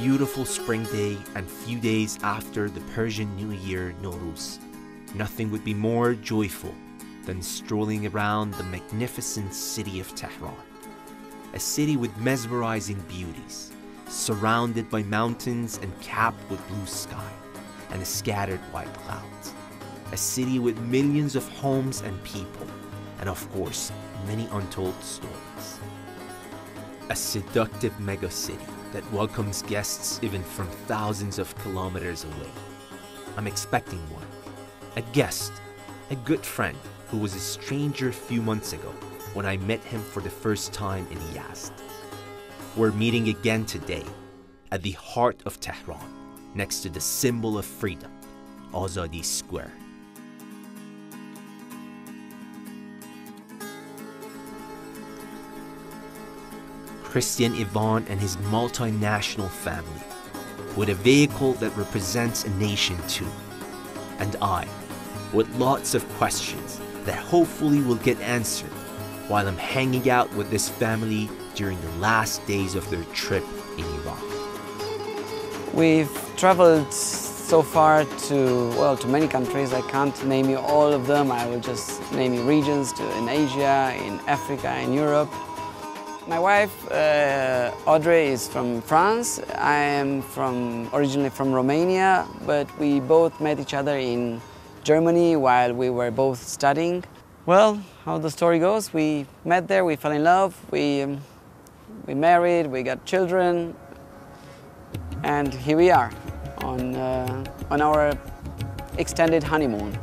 beautiful spring day and few days after the Persian New Year, Nowruz, nothing would be more joyful than strolling around the magnificent city of Tehran. A city with mesmerizing beauties, surrounded by mountains and capped with blue sky and scattered white clouds. A city with millions of homes and people, and of course, many untold stories. A seductive megacity that welcomes guests even from thousands of kilometers away. I'm expecting one. A guest, a good friend who was a stranger a few months ago when I met him for the first time in Yazd. We're meeting again today at the heart of Tehran, next to the symbol of freedom, Azadi Square. Christian Ivan and his multinational family, with a vehicle that represents a nation too. And I, with lots of questions that hopefully will get answered while I'm hanging out with this family during the last days of their trip in Iraq. We've traveled so far to many countries. I can't name you all of them. I will just name you regions in Asia, in Africa, in Europe. My wife, Audrey, is from France. I am originally from Romania, but we both met each other in Germany while we were both studying. Well, how the story goes, we met there, we fell in love, we married, we got children, and here we are on our extended honeymoon.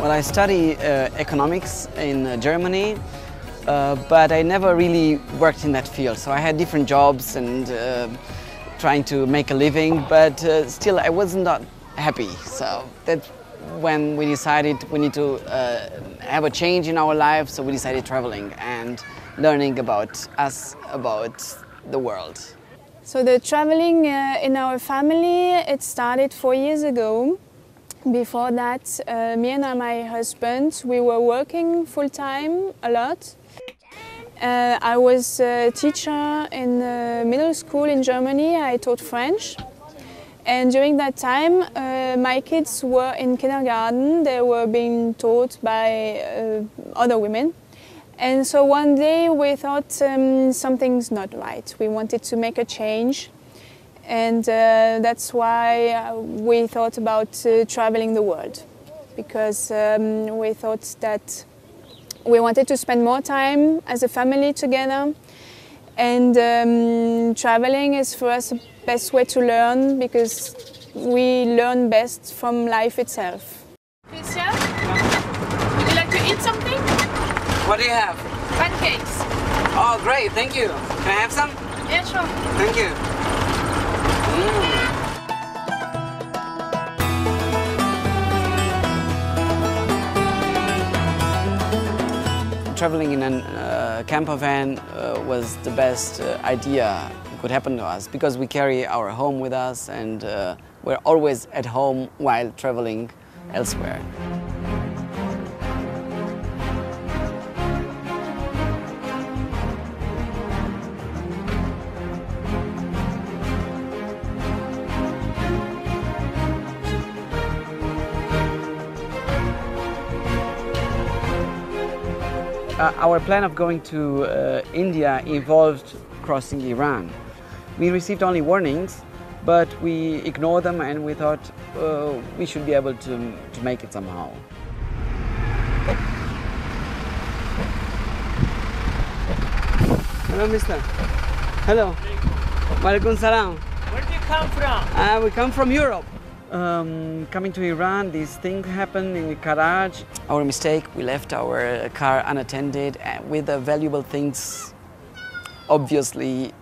Well, I study economics in Germany, but I never really worked in that field. So I had different jobs and trying to make a living, but still I was not happy. So that's when we decided we need to have a change in our lives. So we decided traveling and learning about us, about the world. So the traveling in our family, it started 4 years ago. Before that, me and my husband, we were working full-time a lot. I was a teacher in middle school in Germany. I taught French. And during that time, my kids were in kindergarten. They were being taught by other women. And so one day we thought something's not right. We wanted to make a change. And that's why we thought about traveling the world, because we thought that we wanted to spend more time as a family together, and traveling is for us the best way to learn, because we learn best from life itself. Christian, would you like to eat something? What do you have? Pancakes. Oh, great, thank you. Can I have some? Yeah, sure. Thank you. Traveling in a camper van was the best idea that could happen to us, because we carry our home with us and we're always at home while traveling elsewhere. Our plan of going to India involved crossing Iran. We received only warnings, but we ignored them and we thought we should be able to make it somehow. Hello, mister. Hello. Walaikum salam. Where do you come from? We come from Europe. Coming to Iran, these things happened in Karaj. Our mistake, we left our car unattended with the valuable things obviously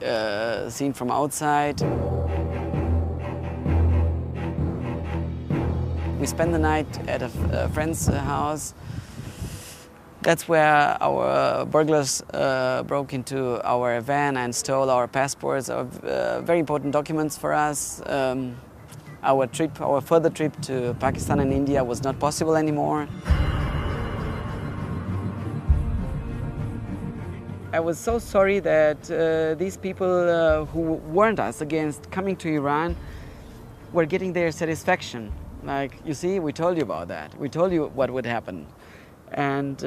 seen from outside. We spent the night at a friend's house. That's where our burglars broke into our van and stole our passports, very important documents for us. Our further trip to Pakistan and India was not possible anymore. I was so sorry that these people who warned us against coming to Iran were getting their satisfaction. Like, you see, we told you about that. We told you what would happen. And,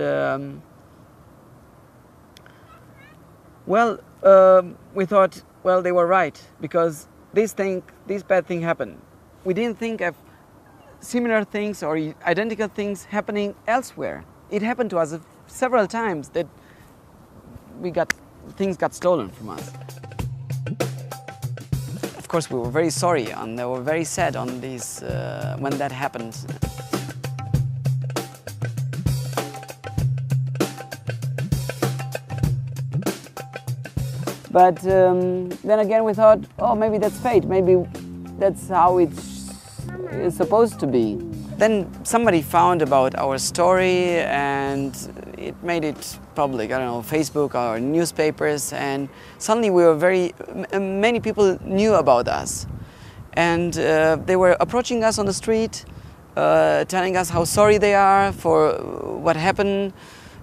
we thought, well, they were right, because this bad thing happened. We didn't think of similar things or identical things happening elsewhere. It happened to us several times that things got stolen from us. Of course, we were very sorry and they were very sad on this when that happened. But then again, we thought, oh, maybe that's fate. Maybe that's how it's supposed to be. Then somebody found about our story and it made it public. I don't know, Facebook or newspapers, and suddenly we were many people knew about us. And they were approaching us on the street, telling us how sorry they are for what happened.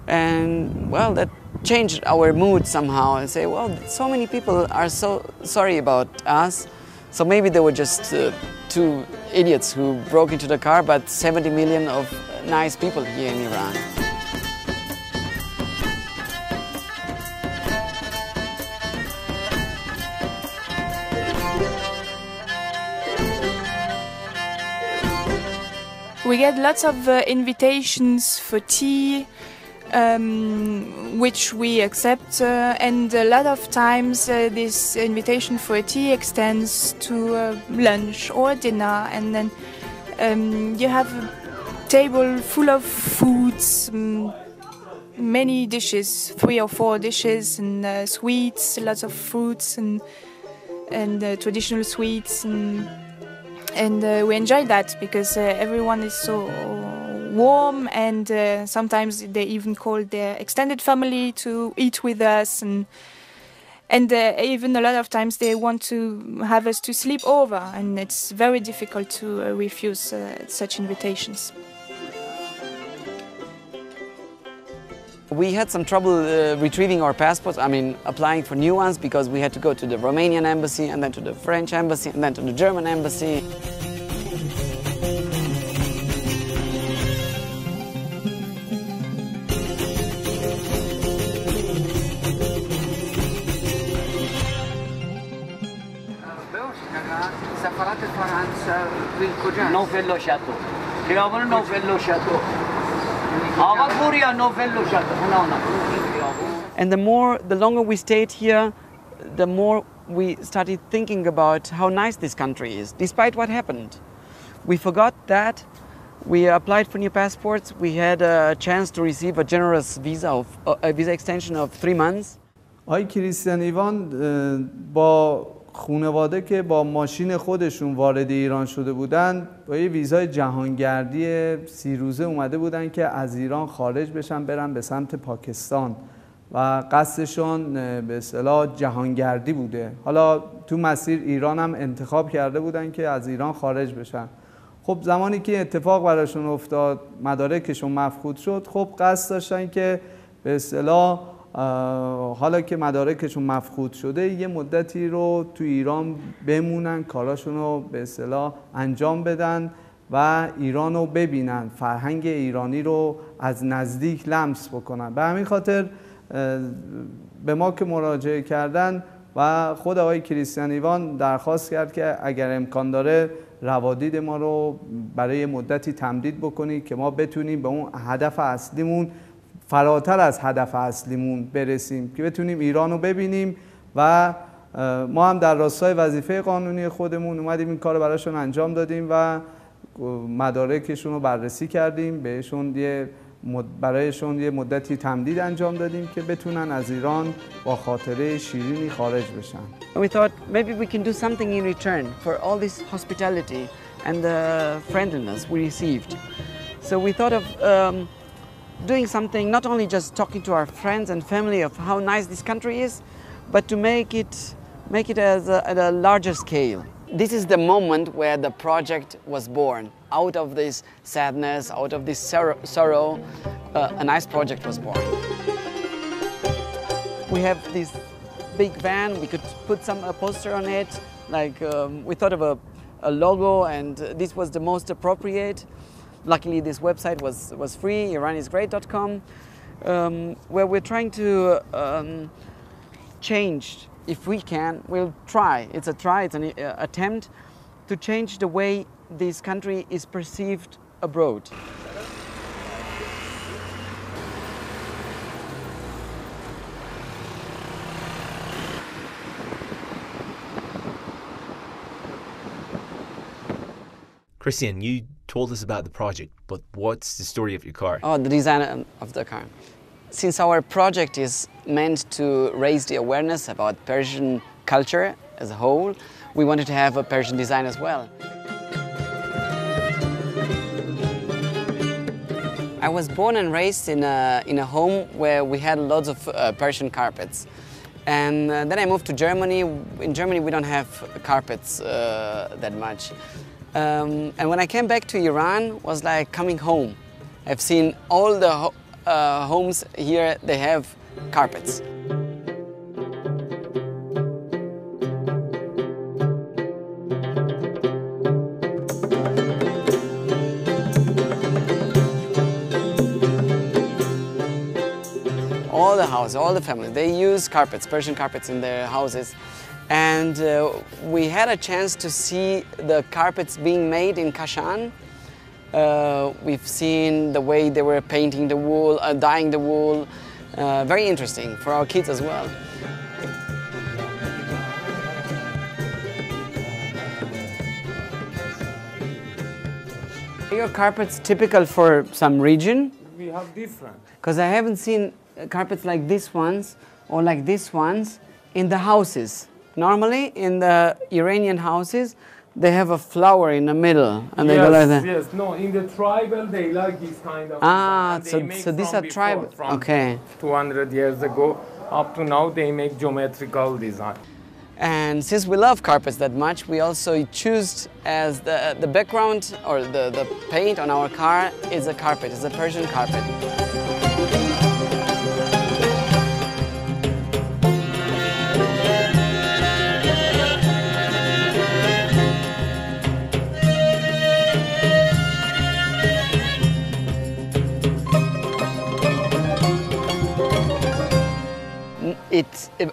And well, that changed our mood somehow, and say, well, so many people are so sorry about us. So maybe they were just two idiots who broke into the car, but 70 million of nice people here in Iran. We get lots of invitations for tea, which we accept, and a lot of times this invitation for a tea extends to lunch or dinner, and then you have a table full of foods, many dishes, 3 or 4 dishes, and sweets, lots of fruits and traditional sweets, and we enjoy that because everyone is so warm, and sometimes they even call their extended family to eat with us, and even a lot of times they want to have us to sleep over, and it's very difficult to refuse such invitations. We had some trouble retrieving our passports, applying for new ones, because we had to go to the Romanian embassy, and then to the French embassy, and then to the German embassy. And the longer we stayed here, the more we started thinking about how nice this country is, despite what happened. We forgot that. We applied for new passports. We had a chance to receive a generous visa extension of 3 months. آقای کریستیان ایوان با خانواده که با ماشین خودشون وارد ایران شده بودن، با یه ویزای جهانگردی 30 روزه اومده بودن که از ایران خارج بشن، برن به سمت پاکستان و قصدشون به اصطلاح جهانگردی بوده. حالا تو مسیر ایران هم انتخاب کرده بودن که از ایران خارج بشن. خب زمانی که اتفاق براشون افتاد، مدارکشون مفقود شد، خب قصد داشتن که به اصطلاح حالا که مدارکشون مفقود شده یه مدتی رو تو ایران بمونن، کاراشون رو به اصطلاح انجام بدن و ایران رو ببینن، فرهنگ ایرانی رو از نزدیک لمس بکنن. به همین خاطر به ما که مراجعه کردن و خود آقای کریستیان ایوان درخواست کرد که اگر امکان داره روادید ما رو برای مدتی تمدید بکنید که ما بتونیم به اون هدف اصلیمون، فراتر از هدف اصلیمون برسیم، که بتونیم ایران رو ببینیم. و ما هم در راستای وظیفه قانونی خودمون اومدیم این کار رو براشون انجام دادیم و مدارکشون رو بررسی کردیم، برایشون یه مدتی تمدید انجام دادیم که بتونن از ایران با خاطره شیرینی خارج بشن. We thought maybe we can do something in return for all this hospitality and the friendliness we received. So we thought of doing something, not only just talking to our friends and family of how nice this country is, but to make it at a larger scale. This is the moment where the project was born. Out of this sadness, out of this sorrow, a nice project was born. We have this big van, we could put a poster on it, like we thought of a logo, and this was the most appropriate. Luckily this website was free, iranisgreat.com, where we're trying to change. If we can, we'll try. It's an attempt to change the way this country is perceived abroad. Christian, you told us about the project, but what's the story of your car? Oh, the design of the car. Since our project is meant to raise the awareness about Persian culture as a whole, we wanted to have a Persian design as well. I was born and raised in a home where we had lots of Persian carpets. And then I moved to Germany. In Germany we don't have carpets that much. And when I came back to Iran, it was like coming home. I've seen all the homes here, they have carpets. All the houses, all the families, they use carpets, Persian carpets in their houses. And we had a chance to see the carpets being made in Kashan. We've seen the way they were painting the wool, dyeing the wool. Very interesting for our kids as well. Are your carpets typical for some region? We have different. Because I haven't seen carpets like these ones or like these ones in the houses. Normally, in the Iranian houses, they have a flower in the middle, and they go like that. Yes, no, in the tribal, they like this kind of design. So these are tribal. Okay. 200 years ago, up to now, they make geometrical design. And since we love carpets that much, we also choose as the background or the paint on our car is a carpet, it's a Persian carpet.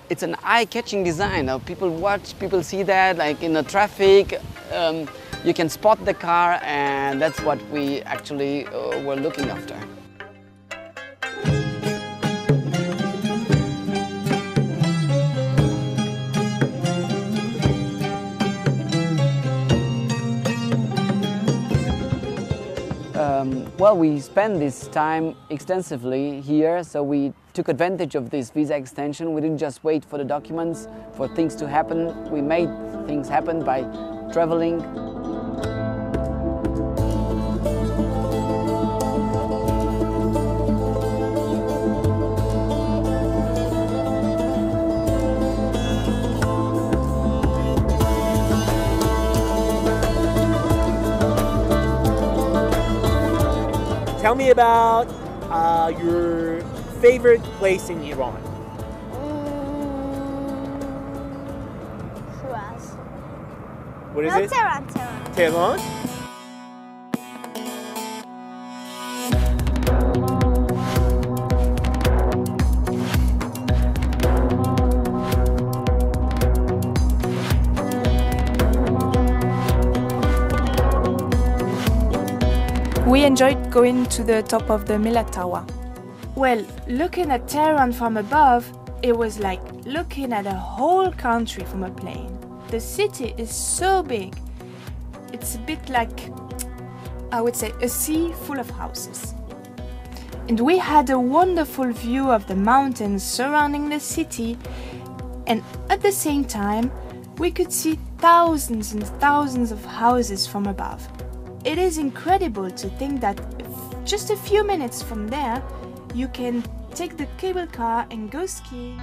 It's an eye-catching design. People watch, people see that, like in the traffic, you can spot the car, and that's what we actually were looking after. Well, we spent this time extensively here, so we took advantage of this visa extension. We didn't just wait for the documents, for things to happen. We made things happen by traveling. Tell me about your favorite place in Iran. Shiraz. What is No, it? Tehran. Tehran? We enjoyed going to the top of the Milad Tower. Well, looking at Tehran from above, it was like looking at a whole country from a plane. The city is so big. It's a bit like, I would say, a sea full of houses. And we had a wonderful view of the mountains surrounding the city, and at the same time, we could see thousands and thousands of houses from above. It is incredible to think that just a few minutes from there, you can take the cable car and go ski.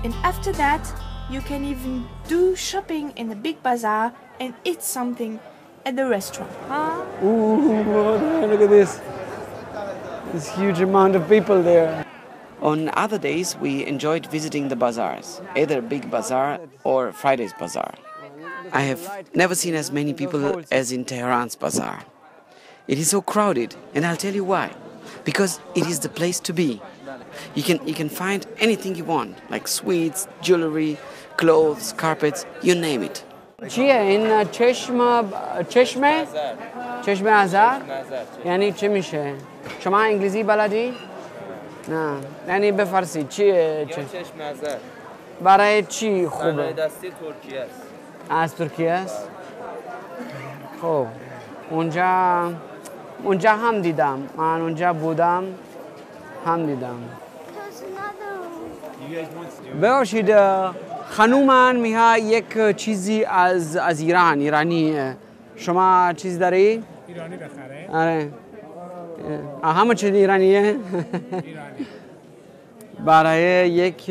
And after that, you can even do shopping in the big bazaar and eat something at the restaurant. Ooh, look at this. This huge amount of people there. On other days, we enjoyed visiting the bazaars, either Big Bazaar or Friday's Bazaar. I have never seen as many people as in Tehran's bazaar. It is so crowded, and I'll tell you why. Because it is the place to be. You can find anything you want, like sweets, jewelry, clothes, carpets, you name it. چیه این چشمه آذر یعنی چی میشه؟ شما انگلیسی بلدی؟ نه یعنی به فارسی چیه؟ چشم آذر برای چی خوبه؟ برای دستی ترکیه است. از ترکیه است؟ خب اونجا هم دیدم، من اونجا بودم هم دیدم. ببخشید خانومن میها یک چیزی از ایرانی شما چیز داری؟ ایرانی بخره؟ آره همه چیز ایرانیه؟ ایرانی برای یک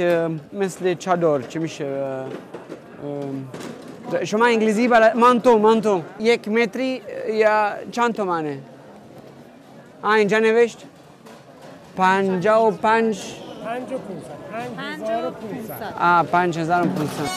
مثل چادر چی میشه؟ شما انگلیسی مانتو یک متری یا چند تومنه؟ اینجا نوشت 55 5500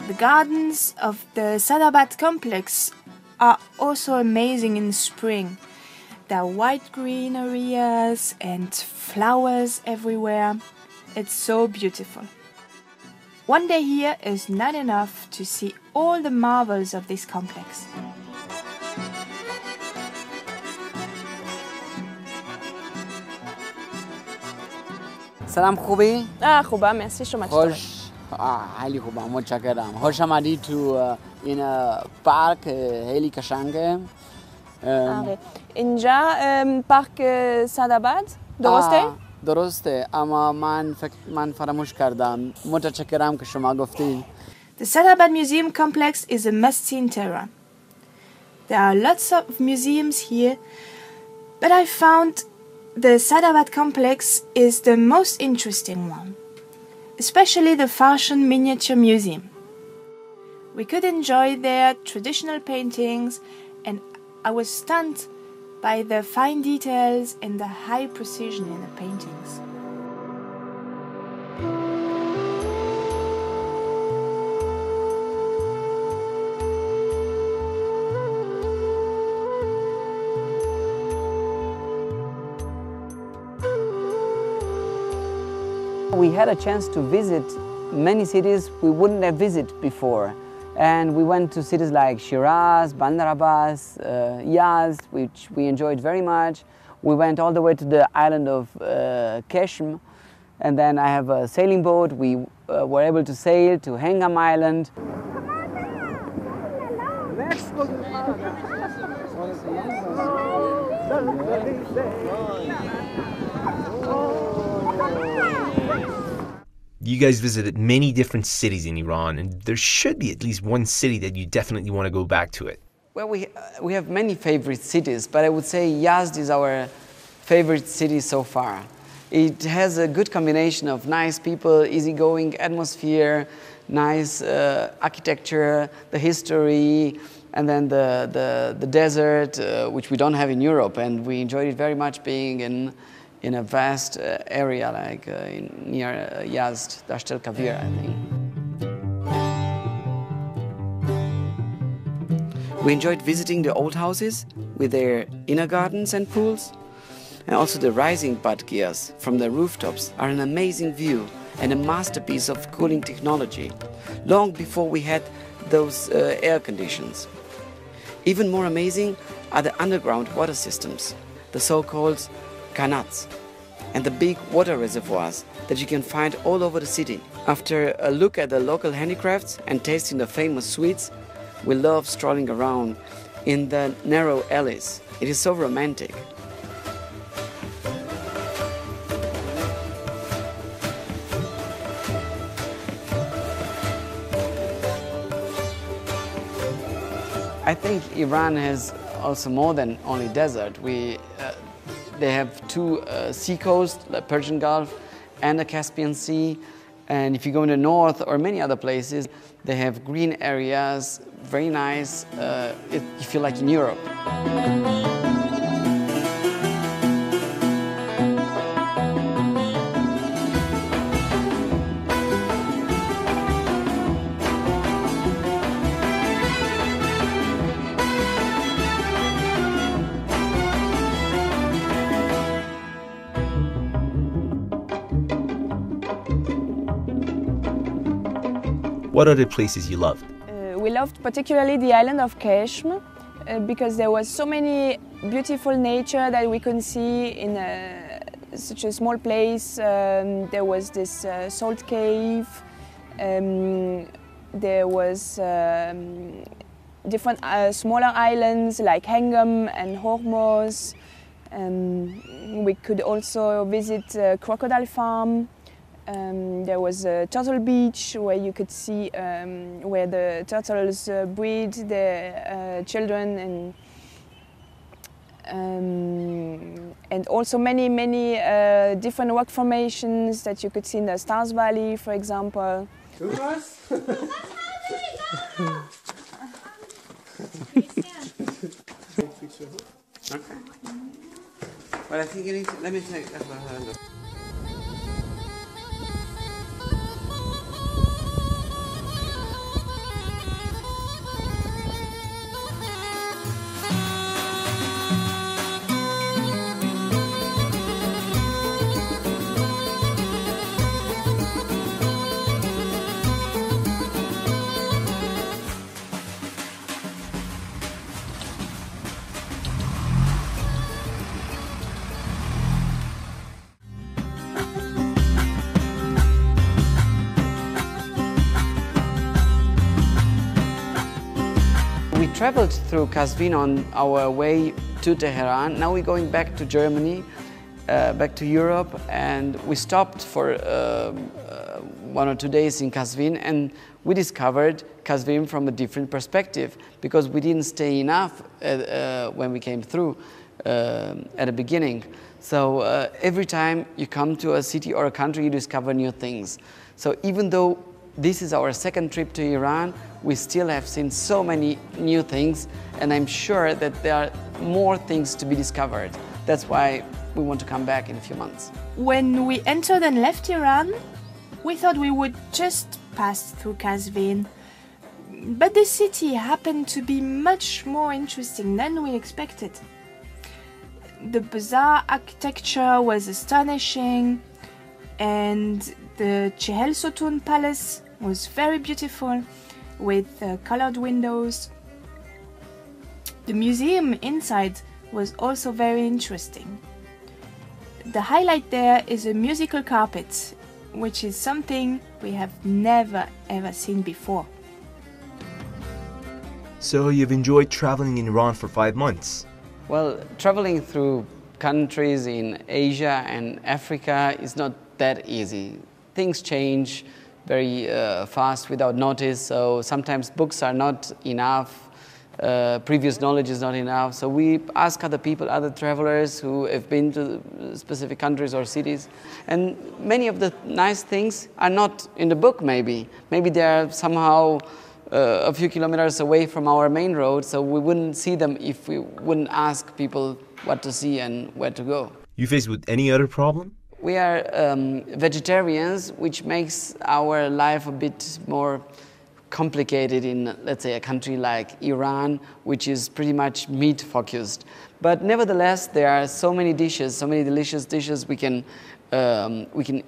The gardens of the Sadabad complex are also amazing in spring. There are white-green areas and flowers everywhere. It's so beautiful. One day here is not enough to see all the marvels of this complex. سلام خوبی؟ خوبه مرسی شما چطوره؟ خیلی خوبم متشکرم. خوش آمدی تو این پارک خیلی قشنگه. اینجا پارک ساداباد درسته؟ درسته اما من فراموش کردم. متشکرم که شما گفتی. The Sadabad Museum complex is a must-see in Tehran. There are lots of museums here, but I found the Sadabad complex is the most interesting one, especially the Fashion Miniature Museum. We could enjoy their traditional paintings, and I was stunned by the fine details and the high precision in the paintings. We had a chance to visit many cities we wouldn't have visited before. And we went to cities like Shiraz, Bandar Abbas, Yazd, which we enjoyed very much. We went all the way to the island of Keshm, and then I have a sailing boat. We were able to sail to Hengam Island. You guys visited many different cities in Iran, and there should be at least one city that you definitely want to go back to it. Well, we have many favorite cities, but I would say Yazd is our favorite city so far. It has a good combination of nice people, easygoing atmosphere, nice architecture, the history, and then the desert, which we don't have in Europe, and we enjoyed it very much being in a vast area like near Yazd, Dasht el-Kavir, I think. We enjoyed visiting the old houses with their inner gardens and pools. And also the rising Badgias from the rooftops are an amazing view and a masterpiece of cooling technology, long before we had those air conditions. Even more amazing are the underground water systems, the so-called kanats, and the big water reservoirs that you can find all over the city. After a look at the local handicrafts and tasting the famous sweets, we love strolling around in the narrow alleys. It is so romantic. I think Iran has also more than only desert. They have two sea coasts, the Persian Gulf and the Caspian Sea. And if you go in the north or many other places, they have green areas, very nice. You feel like in Europe. What other places you loved? We loved particularly the island of Keshm because there was so many beautiful nature that we couldn't see in such a small place. There was this salt cave. There was different smaller islands like Hengam and Hormuz. We could also visit a crocodile farm. There was a turtle beach where you could see where the turtles breed their children, and also many different rock formations that you could see in the Stars Valley, for example. Well, I think you need to, let me take a look. We traveled through Qazvin on our way to Tehran. Now we're going back to Germany, back to Europe, and we stopped for 1 or 2 days in Qazvin, and we discovered Qazvin from a different perspective because we didn't stay enough when we came through at the beginning. So every time you come to a city or a country, you discover new things. So even though this is our second trip to Iran, we still have seen so many new things, and I'm sure that there are more things to be discovered. That's why we want to come back in a few months. When we entered and left Iran, we thought we would just pass through Qazvin. But the city happened to be much more interesting than we expected. The bazaar architecture was astonishing, and the Chehel Sotun Palace was very beautiful with colored windows. The museum inside was also very interesting. The highlight there is a musical carpet, which is something we have never ever seen before. So you've enjoyed traveling in Iran for 5 months? Well, traveling through countries in Asia and Africa is not that easy. Things change very fast without notice, so sometimes books are not enough, previous knowledge is not enough. So we ask other people, other travelers who have been to specific countries or cities, and many of the nice things are not in the book maybe. Maybe they are somehow a few kilometers away from our main road, so we wouldn't see them if we wouldn't ask people what to see and where to go. You faced with any other problem? We are vegetarians, which makes our life a bit more complicated in, let's say, a country like Iran, which is pretty much meat-focused. But nevertheless, there are so many dishes, so many delicious dishes we can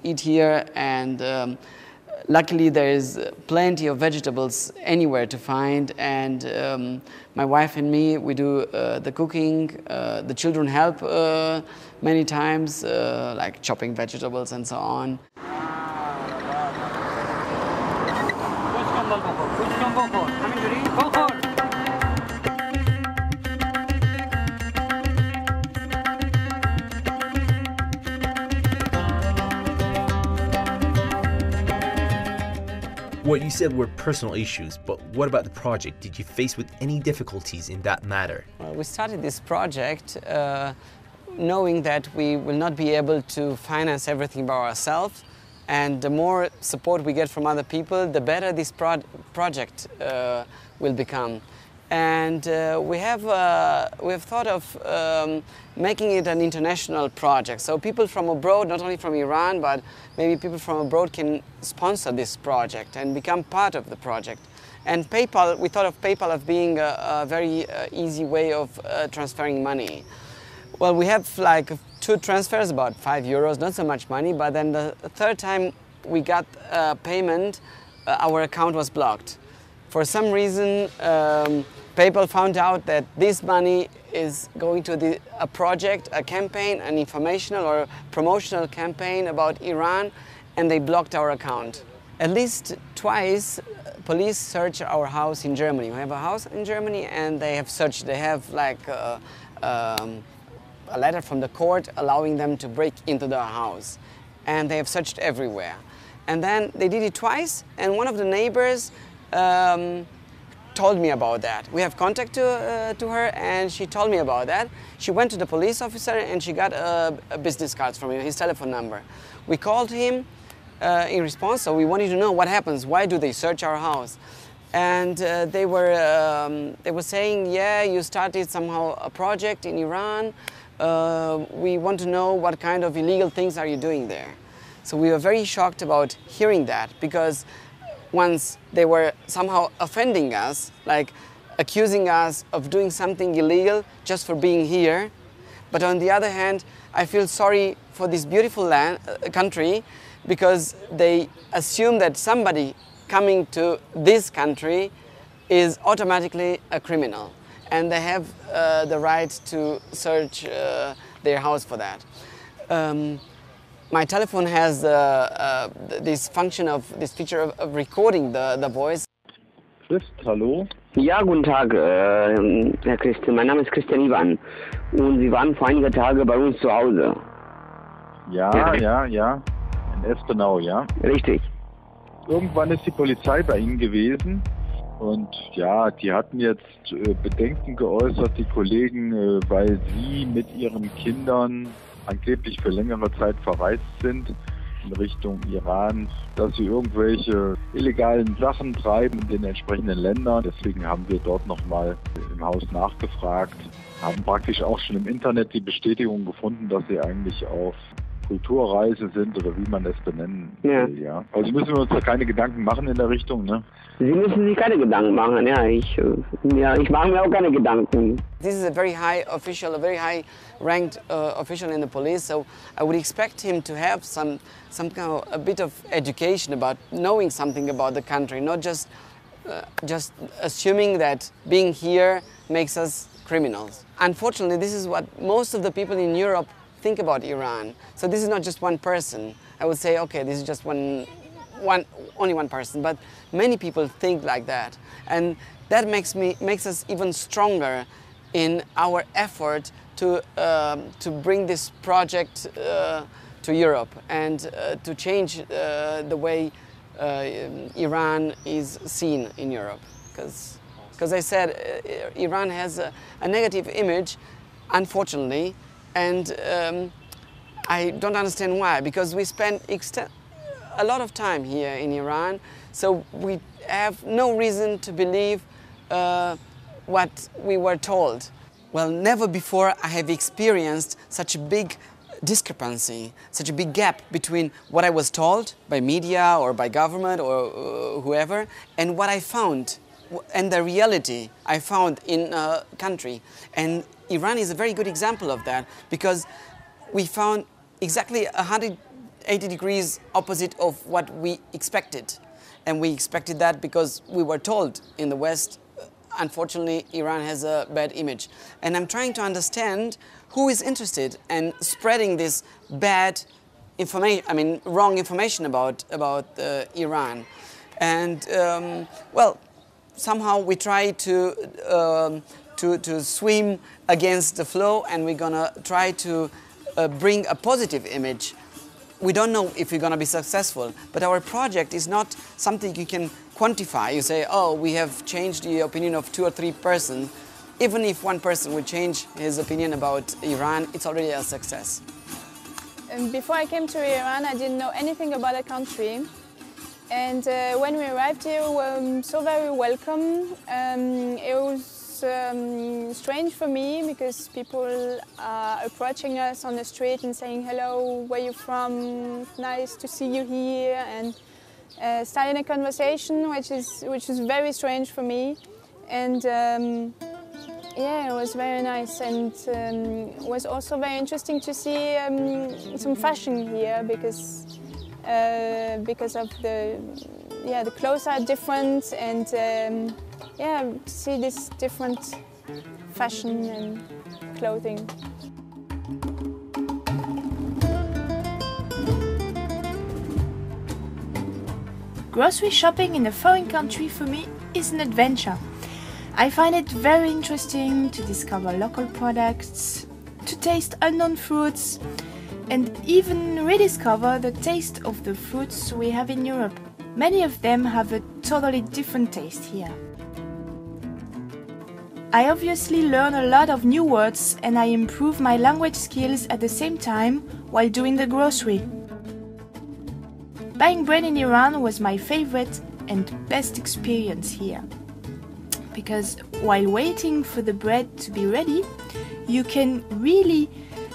eat here, and luckily there is plenty of vegetables anywhere to find, and my wife and me, we do the cooking. The children help many times, like chopping vegetables and so on. What you said were personal issues, but what about the project? Did you face with any difficulties in that matter? Well, we started this project knowing that we will not be able to finance everything by ourselves, and the more support we get from other people, the better this project will become. And we have thought of making it an international project. So people from abroad, not only from Iran, but maybe people from abroad can sponsor this project and become part of the project. And PayPal, we thought of PayPal as being a very easy way of transferring money. Well, we have like 2 transfers, about €5, not so much money, but then the third time we got payment, our account was blocked. For some reason, PayPal found out that this money is going to a project, a campaign, an informational or promotional campaign about Iran, and they blocked our account. At least twice, police searched our house in Germany. We have a house in Germany, and they have searched. They have like a letter from the court allowing them to break into the house, and they have searched everywhere. And then they did it twice, and one of the neighbors told me about that. We have contact to her, and she told me about that. She went to the police officer and she got a business card from him, his telephone number. We called him in response, so we wanted to know what happens. Why do they search our house? And they were saying, yeah, you started somehow a project in Iran. We want to know what kind of illegal things are you doing there. So we were very shocked about hearing that, because once they were somehow offending us, like accusing us of doing something illegal just for being here. But on the other hand, I feel sorry for this beautiful country, because they assume that somebody coming to this country is automatically a criminal, and they have the right to search their house for that. My telephone has this function of this feature of recording the voice. Christ, hallo? Ja, guten Tag, Herr Christian. Mein Name ist Christian Iwan. Und Sie waren vor einiger Tage bei uns zu Hause. Ja. In Espenau, ja? Richtig. Irgendwann ist die Polizei bei Ihnen gewesen. Und ja, die hatten jetzt Bedenken geäußert, die Kollegen, weil Sie mit Ihren Kindern angeblich für längere Zeit verreist sind in Richtung Iran, dass sie irgendwelche illegalen Sachen treiben in den entsprechenden Ländern. Deswegen haben wir dort nochmal im Haus nachgefragt, haben praktisch auch schon im Internet die Bestätigung gefunden, dass sie eigentlich auf Kulturreise sind, oder wie man es benennen will, ja. Also müssen wir uns da keine Gedanken machen in der Richtung, ne? Sie müssen sich keine Gedanken machen, ja. Ich mache mir auch keine Gedanken. This is a very high official, a very high ranked official in the police, so I would expect him to have some kind of a bit of education about knowing something about the country, not just assuming that being here makes us criminals. Unfortunately, this is what most of the people in Europe think about Iran. So this is not just one person. I would say, okay, this is just only one person, but many people think like that, and that makes us even stronger in our effort to bring this project to Europe and to change the way Iran is seen in Europe. Because I said Iran has a negative image, unfortunately, and I don't understand why, because we spend a lot of time here in Iran, so we have no reason to believe what we were told. Well, never before I have experienced such a big discrepancy, such a big gap between what I was told by media or by government or whoever and what I found and the reality I found in a country. And Iran is a very good example of that, because we found exactly 180 degrees opposite of what we expected. And we expected that because we were told in the West, unfortunately, Iran has a bad image. And I'm trying to understand who is interested in spreading this bad information, wrong information about Iran. And well, somehow we try to swim against the flow, and we're gonna try to bring a positive image. We don't know if we're going to be successful, but our project is not something you can quantify. You say, oh, we have changed the opinion of 2 or 3 persons. Even if one person would change his opinion about Iran, it's already a success. Before I came to Iran, I didn't know anything about the country. And when we arrived here, we were so very welcome. It was strange for me because people are approaching us on the street and saying, hello, where are you from? Nice to see you here, and starting a conversation which is very strange for me. And yeah, it was very nice, and it was also very interesting to see some fashion here because of the clothes are different, and yeah, to see this different fashion and clothing. Grocery shopping in a foreign country for me is an adventure. I find it very interesting to discover local products, to taste unknown fruits, and even rediscover the taste of the fruits we have in Europe. Many of them have a totally different taste here. I obviously learn a lot of new words, and I improve my language skills at the same time while doing the grocery. Buying bread in Iran was my favorite and best experience here. Because while waiting for the bread to be ready, you can really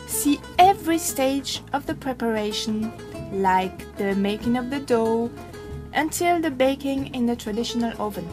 see every stage of the preparation, like the making of the dough until the baking in the traditional oven.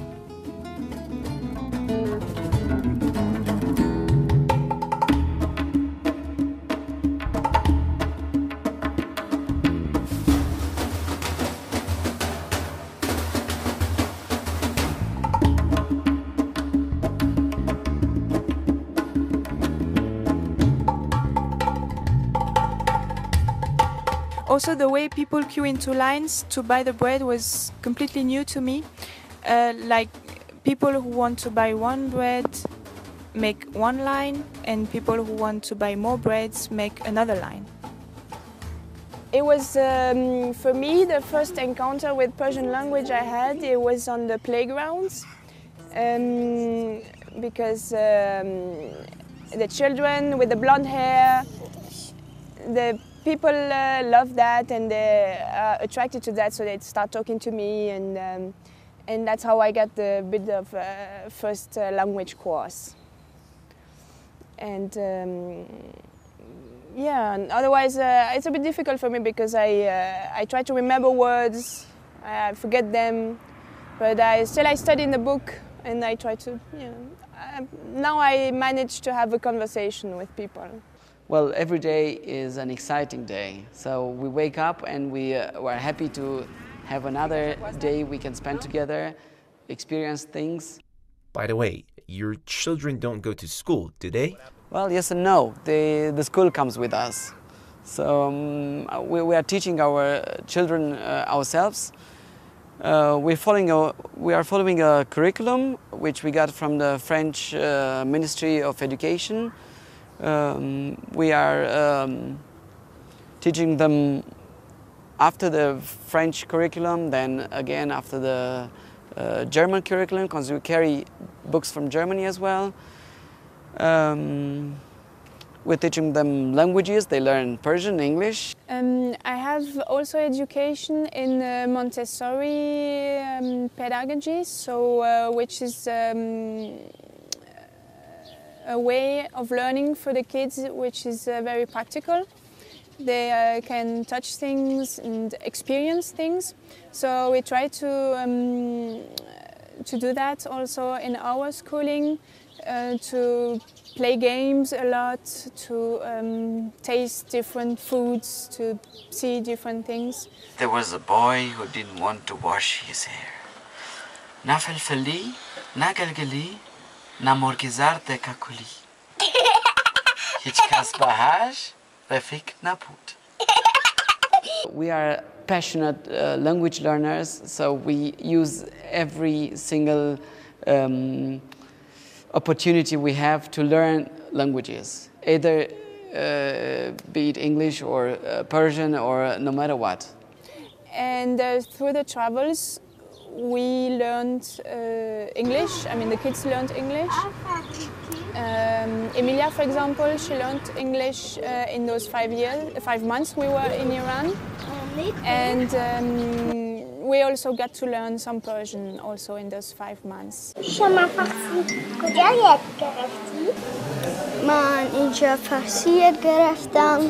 Also, the way people queue into lines to buy the bread was completely new to me. Like, people who want to buy one bread make one line, and people who want to buy more breads make another line. It was, for me, the first encounter with Persian language I had. It was on the playgrounds, because the children with the blonde hair, the people love that, and they are attracted to that, so they start talking to me, and that's how I got the bit of first language course. And yeah, and otherwise it's a bit difficult for me because I try to remember words, I forget them, but I study in the book, and I try to, now I manage to have a conversation with people. Well, every day is an exciting day. So we wake up and we're happy to have another day we can spend together, experience things. By the way, your children don't go to school, do they? Well, yes and no. The school comes with us. So we are teaching our children ourselves. We are following a curriculum which we got from the French Ministry of Education. We are teaching them after the French curriculum, then again after the German curriculum, because we carry books from Germany as well. We're teaching them languages. They learn Persian, English. I have also education in Montessori pedagogy, so which is a way of learning for the kids which is very practical. They can touch things and experience things. So we try to do that also in our schooling, to play games a lot, to taste different foods, to see different things. There was a boy who didn't want to wash his hair. Na felfeli, na galgali, na morgizar de kakuli. Hichkas bahaj, refik naput. We are passionate language learners, so we use every single opportunity we have to learn languages, either be it English or Persian or no matter what. And through the travels, we learned English. I mean, the kids learned English. Emilia, for example, she learned English in those 5 months we were in Iran. And we also got to learn some Persian also in those 5 months. شما فارسی کجا یاد گرفتی؟ من اینجا فارسی یاد گرفتم.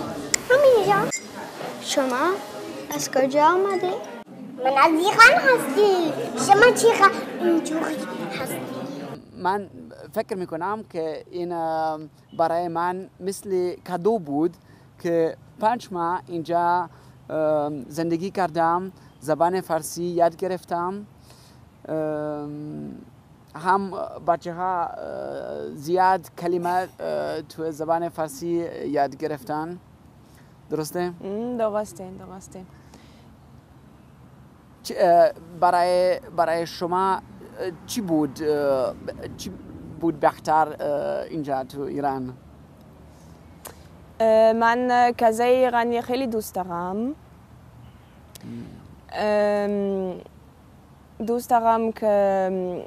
همینجا. شما از کجا آمده؟ من از ایران هستی. شما چرا اینجوری هستی؟ من فکر میکنم که این برای من مثل کادو بود که 5 ماه اینجا زندگی کردم، زبان فارسی یاد گرفتم. هم بچه ها زیاد کلمات تو زبان فارسی یاد گرفتن. درسته؟ درسته. برای شما چی بود بهتر اینجا تو ایران؟ من غذای ایرانی خیلی دوست دارم. دوست دارم که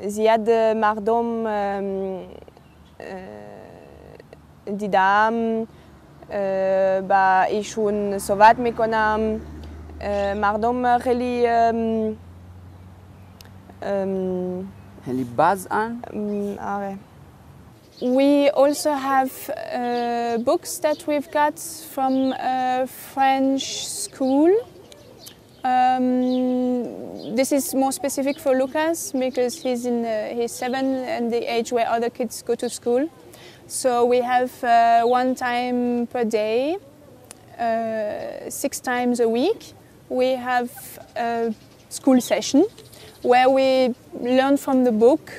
زیاد مردم دیدم، با ایشون صحبت میکنم. مردم خیلی بازن. آره. We also have books that we've got from a French school. This is more specific for Lucas because he's 7 and the age where other kids go to school. So we have 1 time per day, 6 times a week. We have a school session where we learn from the book.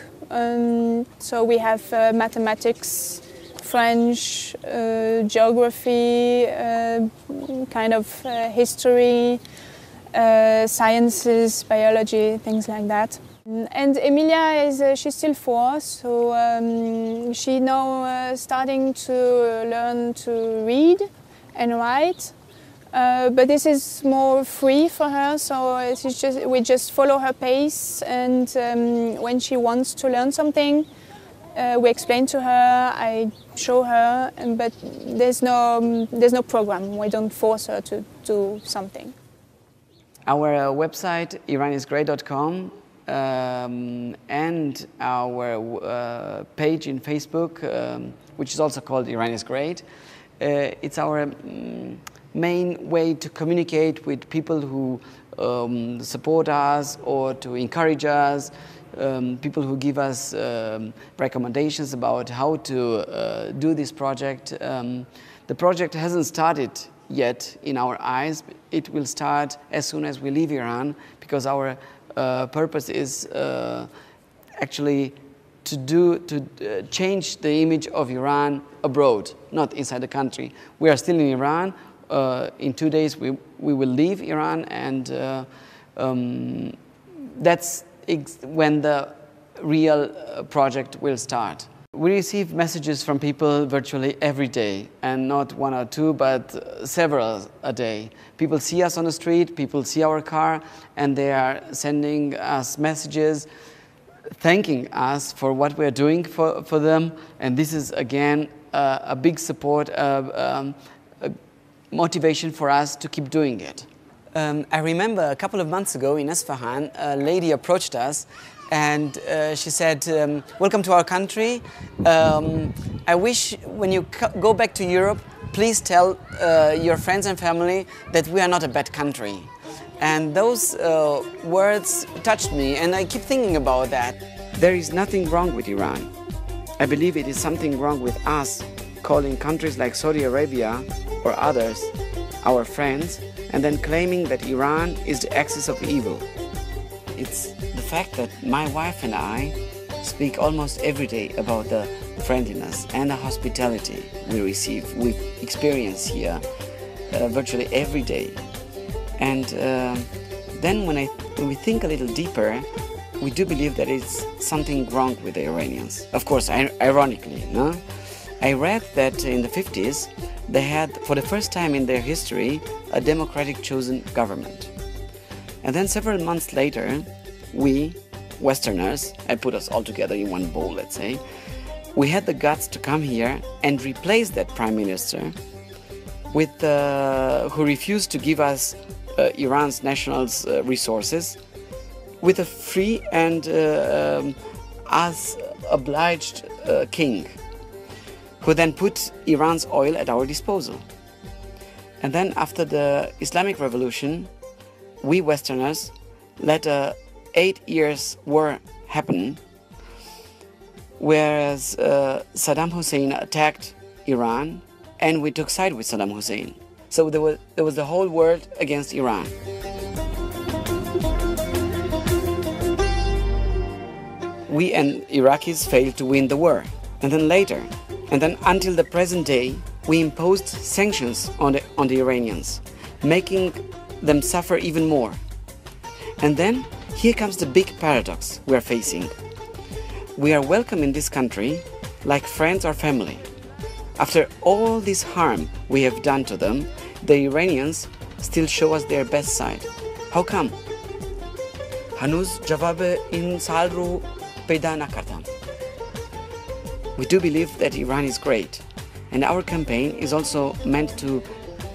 So we have mathematics, French, geography, kind of history, sciences, biology, things like that. And Emilia she's still 4, so she now starting to learn to read and write. But this is more free for her, so we just follow her pace, and when she wants to learn something, we explain to her, I show her, but there's no program. We don't force her to do something. Our website iranisgreat.com and our page in Facebook, which is also called Iran is Great. It's our main way to communicate with people who support us or to encourage us, people who give us recommendations about how to do this project. The project hasn't started yet in our eyes. It will start as soon as we leave Iran, because our purpose is actually to change the image of Iran abroad, not inside the country. We are still in Iran. In 2 days we will leave Iran, and that's when the real project will start. We receive messages from people virtually every day, and not 1 or 2, but several a day. People see us on the street, people see our car, and they are sending us messages thanking us for what we are doing for them. And this is again a big support, a motivation for us to keep doing it. I remember a couple of months ago in Isfahan, a lady approached us and she said, welcome to our country. I wish when you go back to Europe, please tell your friends and family that we are not a bad country. And those words touched me, and I keep thinking about that. There is nothing wrong with Iran. I believe it is something wrong with us calling countries like Saudi Arabia or others our friends, and then claiming that Iran is the axis of evil. It's the fact that my wife and I speak almost every day about the friendliness and the hospitality we receive, we experience here virtually every day. And then when we think a little deeper, we do believe that it's something wrong with the Iranians. Of course, ironically, no? I read that in the 50s, they had, for the first time in their history, a democratic chosen government. And then several months later, we, Westerners, I put us all together in one bowl, let's say, we had the guts to come here and replace that prime minister with who refused to give us Iran's national resources, with a free and us obliged king, who then put Iran's oil at our disposal. And then after the Islamic Revolution, we Westerners let a 8 years war happen, whereas Saddam Hussein attacked Iran and we took side with Saddam Hussein. So there was the whole world against Iran. We and Iraqis failed to win the war. And then later, and then until the present day, we imposed sanctions on the Iranians, making them suffer even more. And then here comes the big paradox we are facing. We are welcome in this country like friends or family. After all this harm we have done to them, the Iranians still show us their best side. How come? هنوز جواب این سوال رو پیدا نکردم. We do believe that Iran is great, and our campaign is also meant to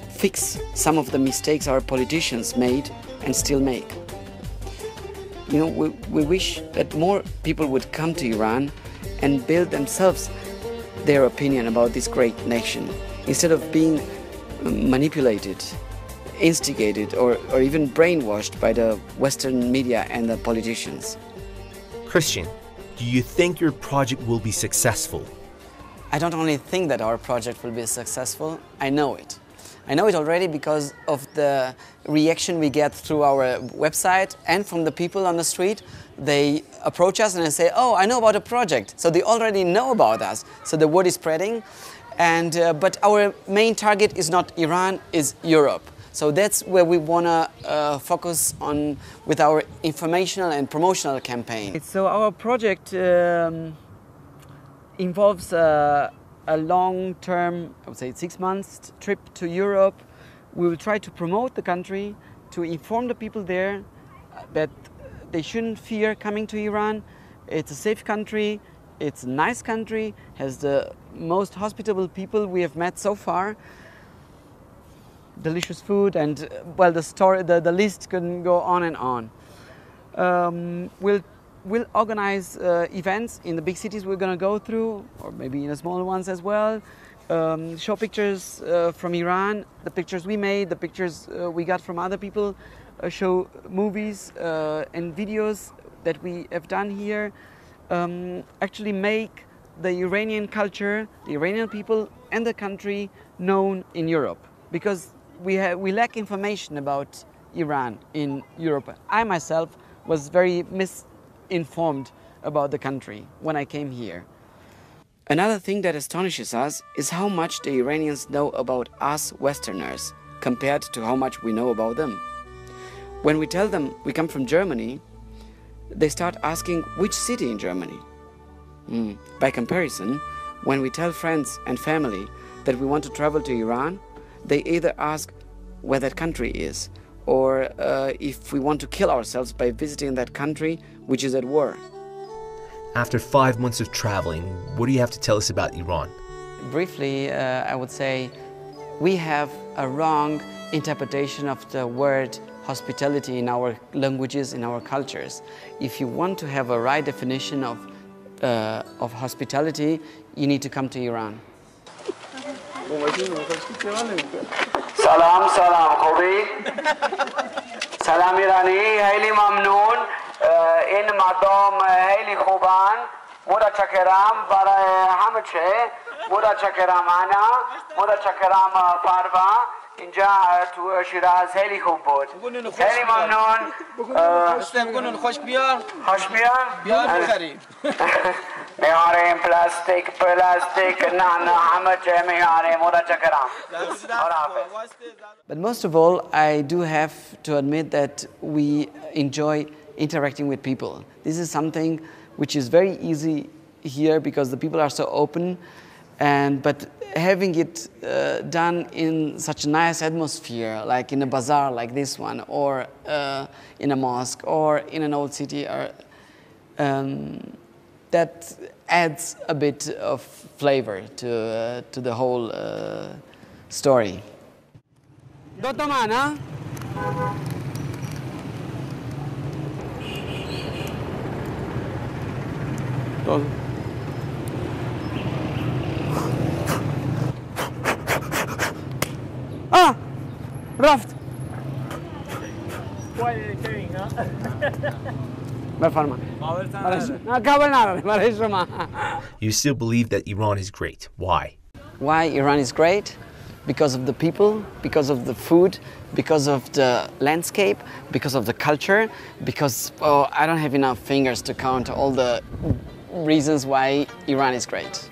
fix some of the mistakes our politicians made and still make. You know, we wish that more people would come to Iran and build themselves their opinion about this great nation, instead of being manipulated, instigated, or even brainwashed by the Western media and the politicians. Christian, do you think your project will be successful? I don't only think that our project will be successful, I know it. I know it already because of the reaction we get through our website and from the people on the street. They approach us and they say, oh, I know about a project. So they already know about us. So the word is spreading. But our main target is not Iran, is Europe. So that's where we want to focus on with our informational and promotional campaign. So our project involves a long-term, I would say 6 months trip to Europe. We will try to promote the country, to inform the people there that they shouldn't fear coming to Iran. It's a safe country, it's a nice country, has the most hospitable people we have met so far. Delicious food, and well, the list can go on and on. We'll organize events in the big cities we're going to go through, or maybe in the smaller ones as well. Show pictures from Iran, the pictures we made, the pictures we got from other people. Show movies and videos that we have done here. Actually make the Iranian culture, the Iranian people and the country known in Europe. Because we lack information about Iran in Europe. I myself was very misinformed about the country when I came here. Another thing that astonishes us is how much the Iranians know about us Westerners compared to how much we know about them. When we tell them we come from Germany, they start asking which city in Germany. By comparison, when we tell friends and family that we want to travel to Iran, they either ask where that country is, or if we want to kill ourselves by visiting that country which is at war. After 5 months of traveling, what do you have to tell us about Iran? Briefly, I would say we have a wrong interpretation of the word hospitality in our languages, in our cultures. If you want to have a right definition of hospitality, you need to come to Iran. سلام سلام خوبی؟ سلام ایرانی خیلی ممنون این مردم خیلی خوبن متشکرم برای همه چی متشکرم انا متشکرم پروا اینجا تو شیراز خیلی خوب بود خیلی ممنون بگون خوش بیار بیار بخریم میاریم پلاستیک نه همه چی میاریم متشکرم But most of all, I do have to admit that we enjoy interacting with people. This is something which is very easy here because the people are so open, but having it done in such a nice atmosphere, like in a bazaar like this one, or in a mosque, or in an old city, that adds a bit of flavor to the whole story. دو تومن ها؟ رفت You still believe that Iran is great. Why? Why Iran is great? Because of the people, because of the food, because of the landscape, because of the culture, because I don't have enough fingers to count all the reasons why Iran is great.